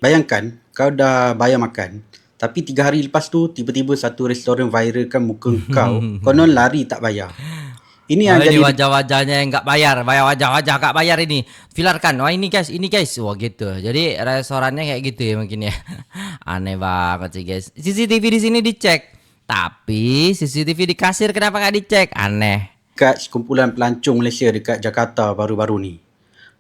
Bayangkan kau dah bayar makan, tapi 3 hari lepas tu tiba-tiba satu restoran viralkan muka kau, konon lari tak bayar. Ini yang Ini jadi wajah-wajahnya yang nggak bayar, wajah-wajah nggak bayar ini. Filarkan, wah ini guys, wah gitu. Jadi restorannya kayak gitu ya mungkin ya. Aneh banget sih guys. CCTV di sini dicek, tapi CCTV di kasir kenapa nggak dicek? Aneh. dekat sekumpulan pelancong Malaysia dekat Jakarta baru-baru ni.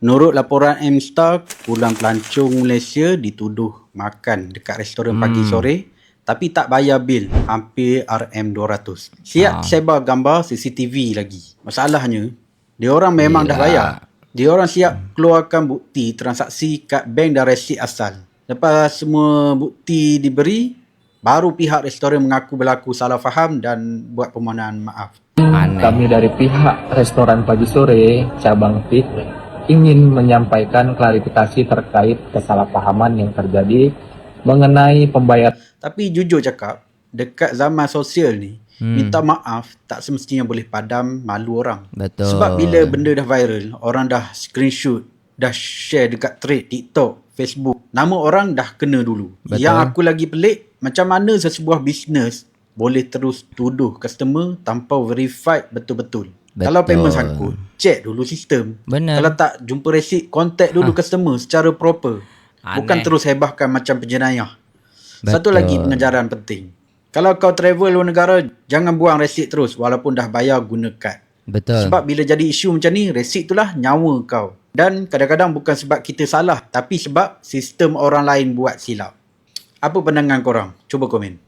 Menurut laporan M-Star, kumpulan pelancong Malaysia dituduh makan dekat restoran pagi sore tapi tak bayar bil hampir RM200. Siap sebar gambar CCTV lagi. Masalahnya, diorang memang dah bayar. Diorang siap keluarkan bukti transaksi kad bank dan resit asal. Lepas semua bukti diberi, baru pihak restoran mengaku berlaku salah faham dan buat permohonan maaf. Aneh. Kami dari pihak restoran pagi sore cabang PIK ingin menyampaikan klarifikasi terkait kesalahpahaman yang terjadi mengenai pembayaran. Tapi jujur cakap, dekat zaman sosial ni, minta maaf tak semestinya boleh padam malu orang. Betul. Sebab bila benda dah viral, orang dah screenshot, dah share dekat thread TikTok, Facebook, nama orang dah kena dulu. Betul. Yang aku lagi pelik, macam mana sesebuah bisnes boleh terus tuduh customer tanpa verified betul-betul. Kalau payment sangkut, check dulu sistem. Benar. Kalau tak jumpa resit, contact dulu customer secara proper. Bukan Aneh. terus hebahkan macam penjenayah. Satu Betul. lagi pengajaran penting. Kalau kau travel luar negara, jangan buang resit terus walaupun dah bayar guna kad. Betul. Sebab bila jadi isu macam ni, resit itulah nyawa kau. Dan kadang-kadang bukan sebab kita salah, tapi sebab sistem orang lain buat silap. Apa pandangan korang? Cuba komen.